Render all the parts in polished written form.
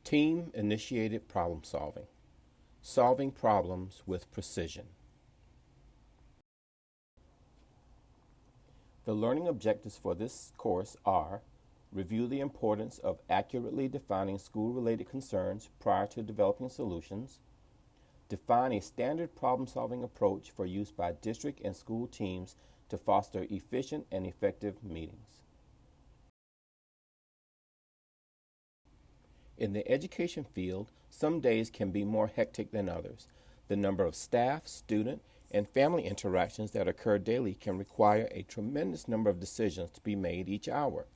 Team-initiated problem solving. Solving problems with precision. The learning objectives for this course are: review the importance of accurately defining school-related concerns prior to developing solutions, define a standard problem-solving approach for use by district and school teams to foster efficient and effective meetings. In the education field, some days can be more hectic than others. The number of staff, student, and family interactions that occur daily can require a tremendous number of decisions to be made each hour.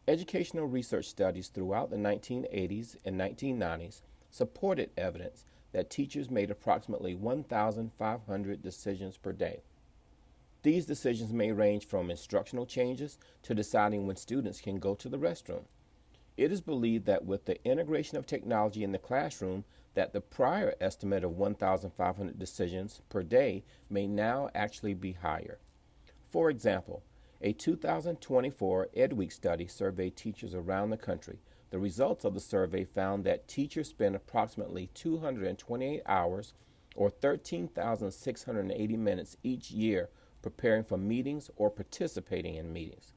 Educational research studies throughout the 1980s and 1990s supported evidence that teachers made approximately 1,500 decisions per day. These decisions may range from instructional changes to deciding when students can go to the restroom. It is believed that with the integration of technology in the classroom, that the prior estimate of 1,500 decisions per day may now actually be higher. For example, a 2024 EdWeek study surveyed teachers around the country. The results of the survey found that teachers spend approximately 228 hours or 13,680 minutes each year preparing for meetings or participating in meetings.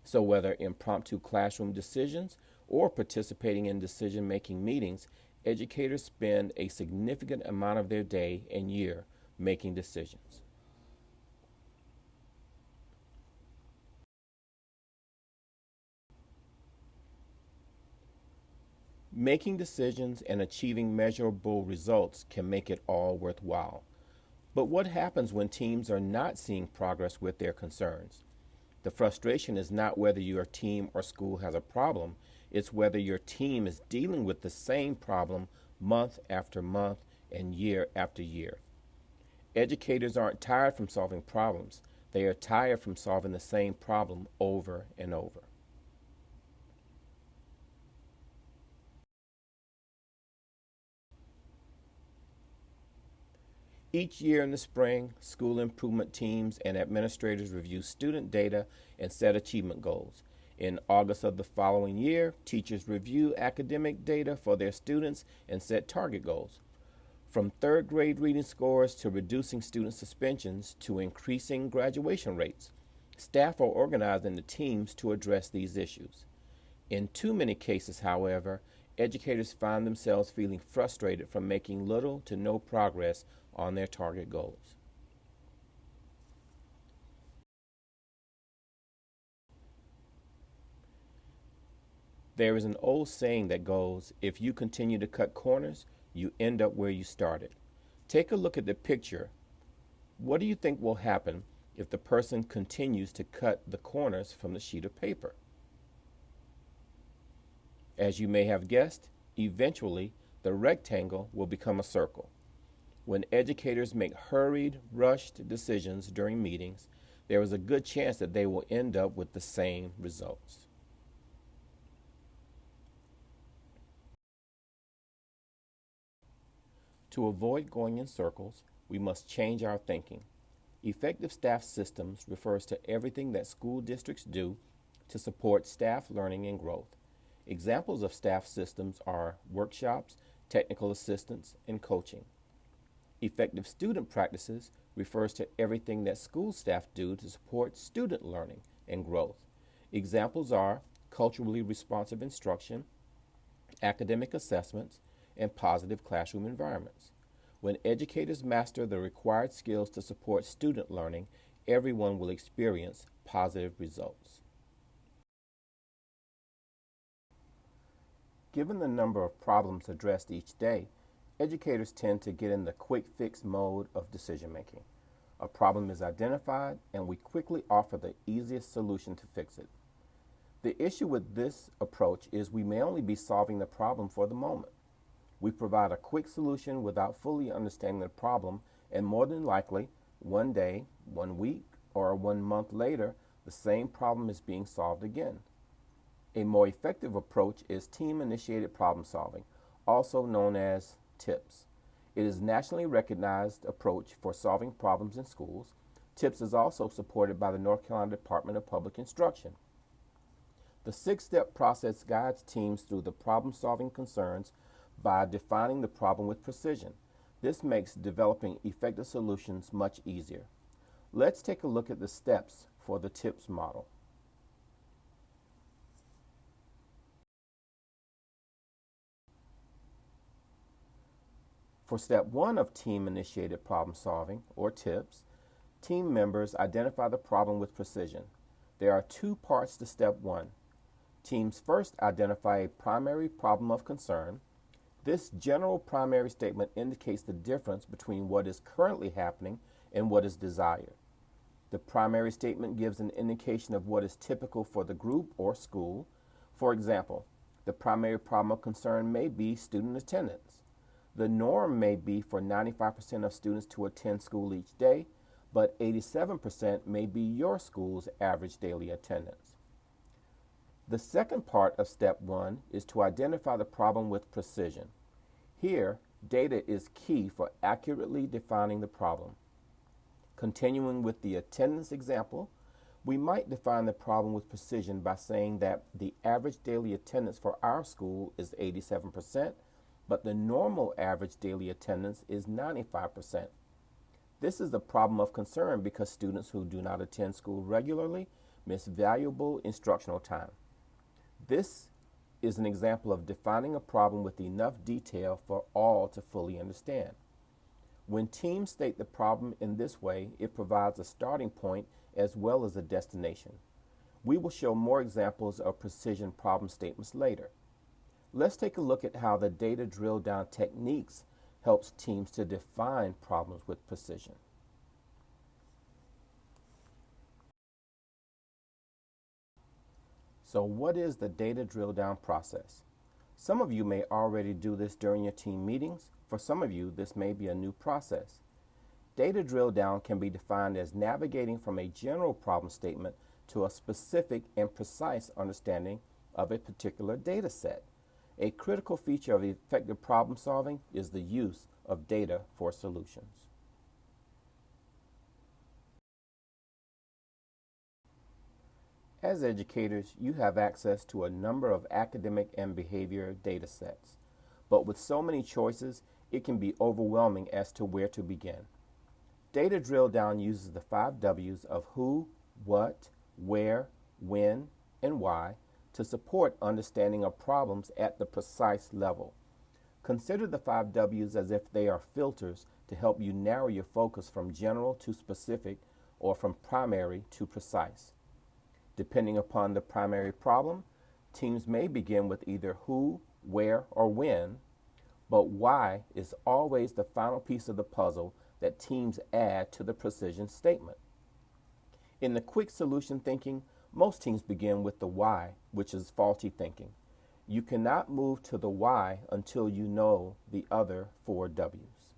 So whether impromptu classroom decisions or participating in decision-making meetings, educators spend a significant amount of their day and year making decisions. Making decisions and achieving measurable results can make it all worthwhile. But what happens when teams are not seeing progress with their concerns? The frustration is not whether your team or school has a problem, it's whether your team is dealing with the same problem month after month and year after year. Educators aren't tired from solving problems, they are tired from solving the same problem over and over. Each year in the spring, school improvement teams and administrators review student data and set achievement goals. In August of the following year, teachers review academic data for their students and set target goals. From third grade reading scores to reducing student suspensions to increasing graduation rates, staff are organized into teams to address these issues. In too many cases, however, educators find themselves feeling frustrated from making little to no progress on their target goals. There is an old saying that goes, if you continue to cut corners, you end up where you started. Take a look at the picture. What do you think will happen if the person continues to cut the corners from the sheet of paper? As you may have guessed, eventually the rectangle will become a circle. When educators make hurried, rushed decisions during meetings, there is a good chance that they will end up with the same results. To avoid going in circles, we must change our thinking. Effective staff systems refers to everything that school districts do to support staff learning and growth. Examples of staff systems are workshops, technical assistance, and coaching. Effective student practices refers to everything that school staff do to support student learning and growth. Examples are culturally responsive instruction, academic assessments, and positive classroom environments. When educators master the required skills to support student learning, everyone will experience positive results. Given the number of problems addressed each day, educators tend to get in the quick fix mode of decision making. A problem is identified and we quickly offer the easiest solution to fix it. The issue with this approach is we may only be solving the problem for the moment. We provide a quick solution without fully understanding the problem, and more than likely, one day, 1 week, or 1 month later, the same problem is being solved again. A more effective approach is team-initiated problem solving, also known as TIPS. It is a nationally recognized approach for solving problems in schools. TIPS is also supported by the North Carolina Department of Public Instruction. The six-step process guides teams through the problem-solving concerns by defining the problem with precision. This makes developing effective solutions much easier. Let's take a look at the steps for the TIPS model. For step 1 of team-initiated problem solving, or TIPS, team members identify the problem with precision. There are two parts to step 1. Teams first identify a primary problem of concern. This general primary statement indicates the difference between what is currently happening and what is desired. The primary statement gives an indication of what is typical for the group or school. For example, the primary problem of concern may be student attendance. The norm may be for 95% of students to attend school each day, but 87% may be your school's average daily attendance. The second part of step 1 is to identify the problem with precision. Here, data is key for accurately defining the problem. Continuing with the attendance example, we might define the problem with precision by saying that the average daily attendance for our school is 87%, but the normal average daily attendance is 95%. This is a problem of concern because students who do not attend school regularly miss valuable instructional time. This is an example of defining a problem with enough detail for all to fully understand. When teams state the problem in this way, it provides a starting point as well as a destination. We will show more examples of precision problem statements later. Let's take a look at how the data drill down techniques helps teams to define problems with precision. So what is the data drill down process? Some of you may already do this during your team meetings. For some of you, this may be a new process. Data drill down can be defined as navigating from a general problem statement to a specific and precise understanding of a particular data set. A critical feature of effective problem solving is the use of data for solutions. As educators, you have access to a number of academic and behavior data sets, but with so many choices, it can be overwhelming as to where to begin. Data drill down uses the 5 W's of who, what, where, when, and why to support understanding of problems at the precise level. Consider the 5 W's as if they are filters to help you narrow your focus from general to specific or from primary to precise. Depending upon the primary problem, teams may begin with either who, where, or when, but why is always the final piece of the puzzle that teams add to the precision statement. In the quick solution thinking, most teams begin with the why, which is faulty thinking. You cannot move to the why until you know the other 4 W's.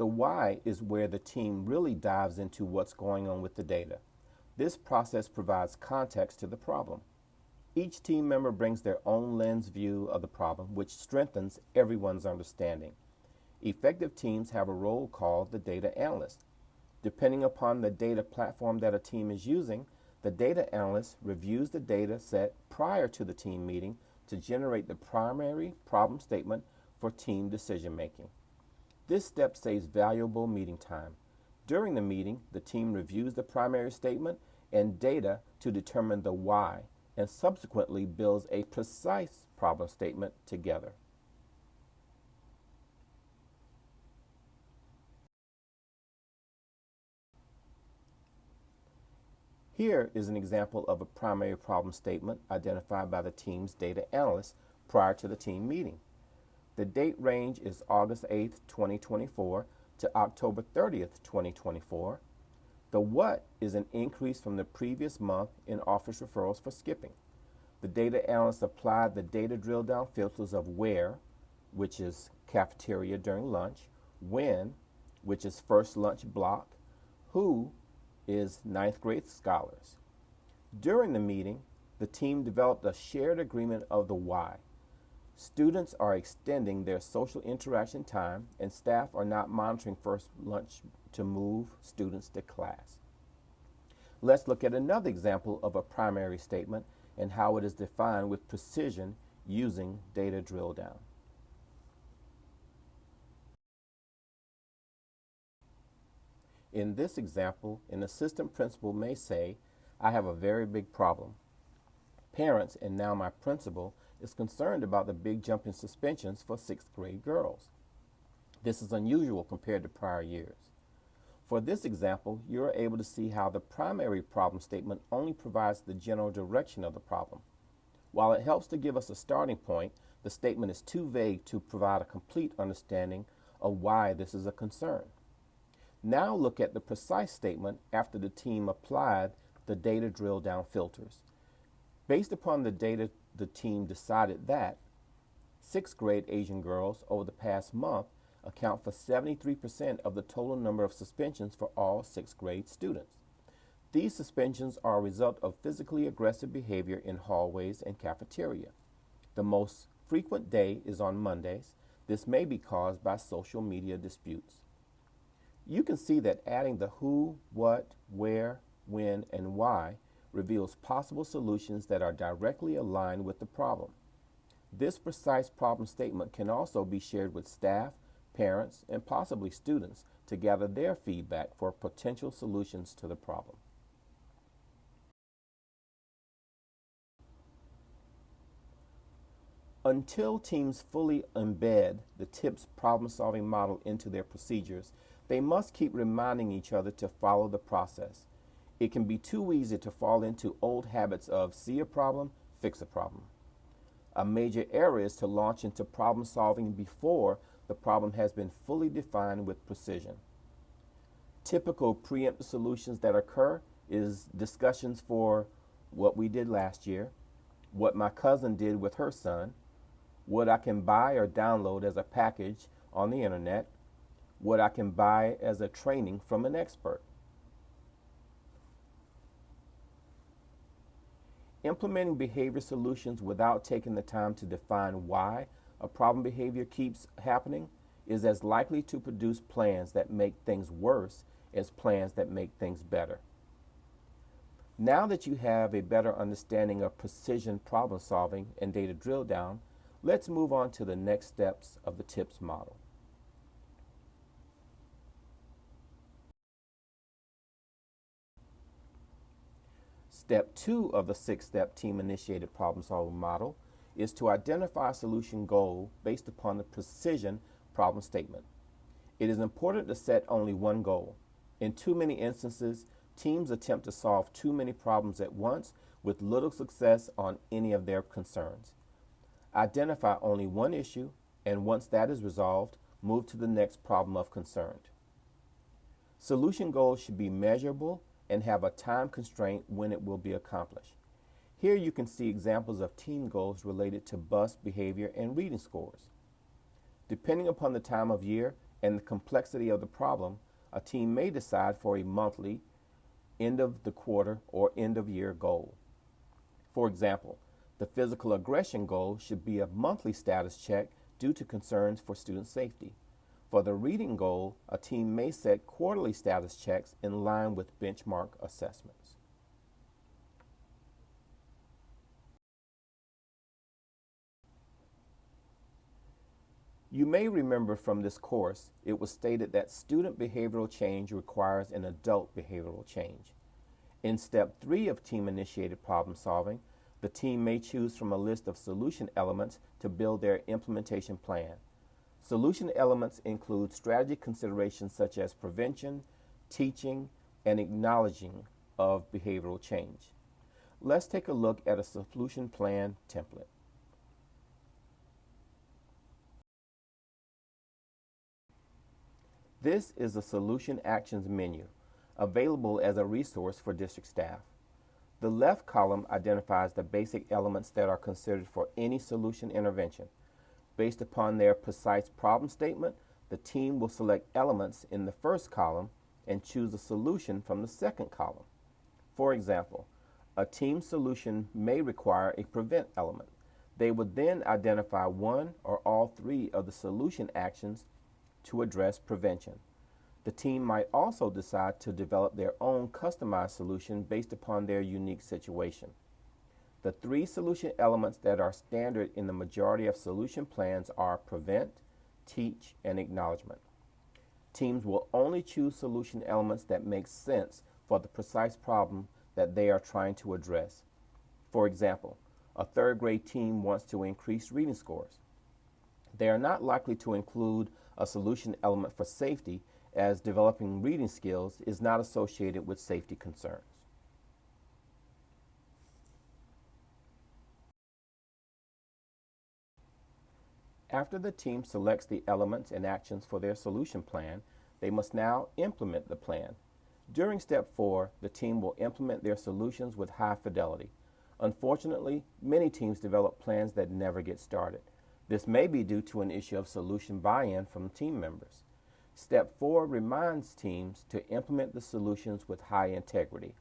The why is where the team really dives into what's going on with the data. This process provides context to the problem. Each team member brings their own lens view of the problem, which strengthens everyone's understanding. Effective teams have a role called the data analyst. Depending upon the data platform that a team is using, the data analyst reviews the data set prior to the team meeting to generate the primary problem statement for team decision making. This step saves valuable meeting time. During the meeting, the team reviews the primary statement and data to determine the why, and subsequently builds a precise problem statement together. Here is an example of a primary problem statement identified by the team's data analyst prior to the team meeting. The date range is August 8th, 2024 to October 30th, 2024. The what is an increase from the previous month in office referrals for skipping. The data analyst applied the data drill down filters of where, which is cafeteria during lunch, when, which is first lunch block, who is ninth grade scholars. During the meeting, the team developed a shared agreement of the why. Students are extending their social interaction time and staff are not monitoring first lunch to move students to class. Let's look at another example of a primary statement and how it is defined with precision using data drill down. In this example, an assistant principal may say, "I have a very big problem. Parents, and now my principal, is concerned about the big jump in suspensions for 6th grade girls. This is unusual compared to prior years." For this example, you are able to see how the primary problem statement only provides the general direction of the problem. While it helps to give us a starting point, the statement is too vague to provide a complete understanding of why this is a concern. Now look at the precise statement after the team applied the data drill down filters. Based upon the data, the team decided that 6th grade Asian girls over the past month account for 73% of the total number of suspensions for all 6th grade students. These suspensions are a result of physically aggressive behavior in hallways and cafeteria. The most frequent day is on Mondays. This may be caused by social media disputes. You can see that adding the who, what, where, when, and why reveals possible solutions that are directly aligned with the problem. This precise problem statement can also be shared with staff, parents, and possibly students to gather their feedback for potential solutions to the problem. Until teams fully embed the TIPS problem-solving model into their procedures, they must keep reminding each other to follow the process. It can be too easy to fall into old habits of see a problem, fix a problem. A major error is to launch into problem solving before the problem has been fully defined with precision. Typical preemptive solutions that occur is discussions for what we did last year, what my cousin did with her son, what I can buy or download as a package on the internet, what I can buy as a training from an expert. Implementing behavior solutions without taking the time to define why a problem behavior keeps happening is as likely to produce plans that make things worse as plans that make things better. Now that you have a better understanding of precision problem solving and data drill down, let's move on to the next steps of the TIPS model. Step 2 of the 6-step team-initiated problem-solving model is to identify a solution goal based upon the precision problem statement. It is important to set only one goal. In too many instances, teams attempt to solve too many problems at once with little success on any of their concerns. Identify only one issue, and once that is resolved, move to the next problem of concern. Solution goals should be measurable and have a time constraint when it will be accomplished. Here you can see examples of team goals related to bus behavior and reading scores. Depending upon the time of year and the complexity of the problem, a team may decide for a monthly, end of the quarter, or end of year goal. For example, the physical aggression goal should be a monthly status check due to concerns for student safety. For the reading goal, a team may set quarterly status checks in line with benchmark assessments. You may remember from this course, it was stated that student behavioral change requires an adult behavioral change. In step 3 of team-initiated problem solving, the team may choose from a list of solution elements to build their implementation plan. Solution elements include strategy considerations such as prevention, teaching, and acknowledging of behavioral change. Let's take a look at a solution plan template. This is a Solution Actions menu, available as a resource for district staff. The left column identifies the basic elements that are considered for any solution intervention. Based upon their precise problem statement, the team will select elements in the first column and choose a solution from the second column. For example, a team solution may require a prevent element. They would then identify one or all three of the solution actions to address prevention. The team might also decide to develop their own customized solution based upon their unique situation. The three solution elements that are standard in the majority of solution plans are prevent, teach, and acknowledgement. Teams will only choose solution elements that make sense for the precise problem that they are trying to address. For example, a third grade team wants to increase reading scores. They are not likely to include a solution element for safety, as developing reading skills is not associated with safety concerns. After the team selects the elements and actions for their solution plan, they must now implement the plan. During step 4, the team will implement their solutions with high fidelity. Unfortunately, many teams develop plans that never get started. This may be due to an issue of solution buy-in from team members. Step 4 reminds teams to implement the solutions with high integrity.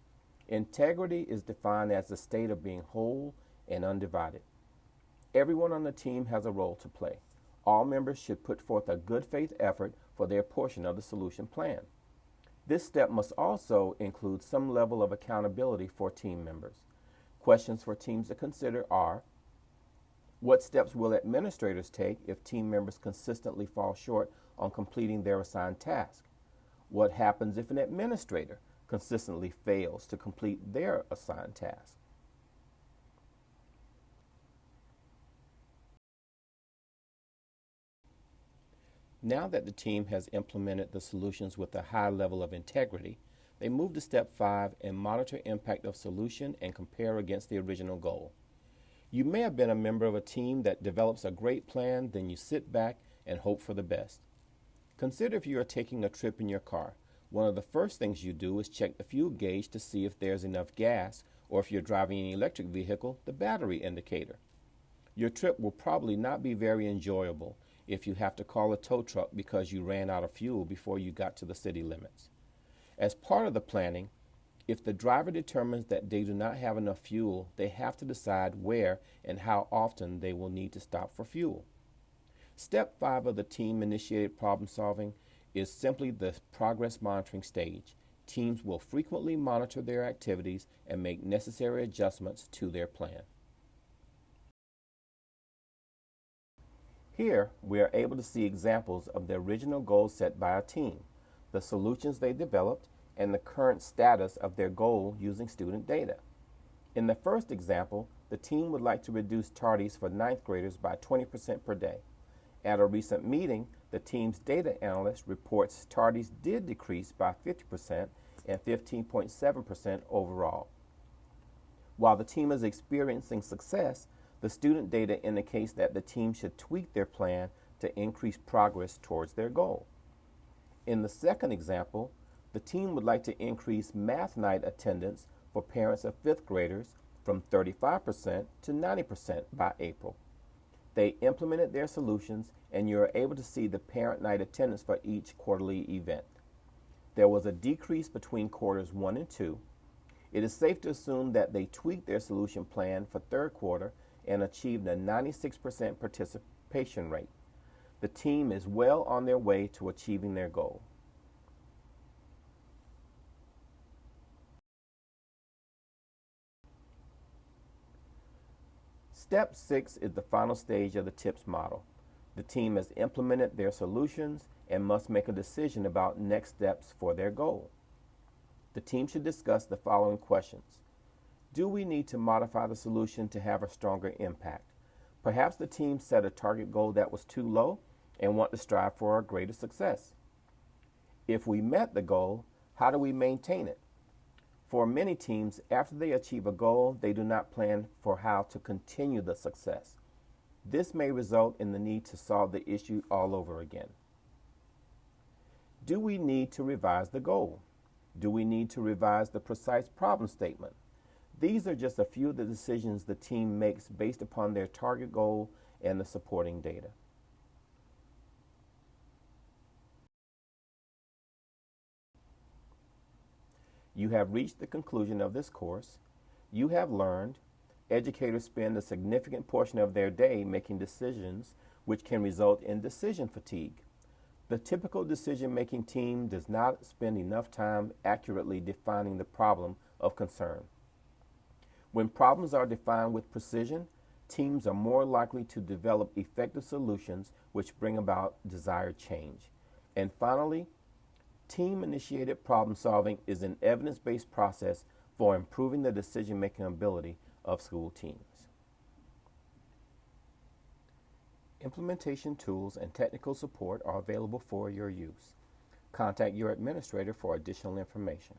Integrity is defined as the state of being whole and undivided. Everyone on the team has a role to play. All members should put forth a good faith effort for their portion of the solution plan. This step must also include some level of accountability for team members. Questions for teams to consider are: what steps will administrators take if team members consistently fall short on completing their assigned task? What happens if an administrator consistently fails to complete their assigned task? Now that the team has implemented the solutions with a high level of integrity, they move to step 5 and monitor impact of solution and compare against the original goal. You may have been a member of a team that develops a great plan, then you sit back and hope for the best. Consider if you are taking a trip in your car. One of the first things you do is check the fuel gauge to see if there's enough gas, or if you're driving an electric vehicle, the battery indicator. Your trip will probably not be very enjoyable if you have to call a tow truck because you ran out of fuel before you got to the city limits. As part of the planning, if the driver determines that they do not have enough fuel, they have to decide where and how often they will need to stop for fuel. Step 5 of the team-initiated problem solving is simply the progress monitoring stage. Teams will frequently monitor their activities and make necessary adjustments to their plan. Here, we are able to see examples of the original goals set by a team, the solutions they developed, and the current status of their goal using student data. In the first example, the team would like to reduce tardies for ninth graders by 20% per day. At a recent meeting, the team's data analyst reports tardies did decrease by 50% and 15.7% overall. While the team is experiencing success, the student data indicates that the team should tweak their plan to increase progress towards their goal. In the second example, the team would like to increase math night attendance for parents of fifth graders from 35% to 90% by April. They implemented their solutions, and you are able to see the parent night attendance for each quarterly event. There was a decrease between quarters 1 and 2. It is safe to assume that they tweaked their solution plan for third quarter and achieved a 96% participation rate. The team is well on their way to achieving their goal. Step 6 is the final stage of the TIPS model. The team has implemented their solutions and must make a decision about next steps for their goal. The team should discuss the following questions. Do we need to modify the solution to have a stronger impact? Perhaps the team set a target goal that was too low and want to strive for a greater success. If we met the goal, how do we maintain it? For many teams, after they achieve a goal, they do not plan for how to continue the success. This may result in the need to solve the issue all over again. Do we need to revise the goal? Do we need to revise the precise problem statement? These are just a few of the decisions the team makes based upon their target goal and the supporting data. You have reached the conclusion of this course. You have learned educators spend a significant portion of their day making decisions which can result in decision fatigue. The typical decision-making team does not spend enough time accurately defining the problem of concern. When problems are defined with precision, teams are more likely to develop effective solutions which bring about desired change. And finally, team-initiated problem solving is an evidence-based process for improving the decision-making ability of school teams. Implementation tools and technical support are available for your use. Contact your administrator for additional information.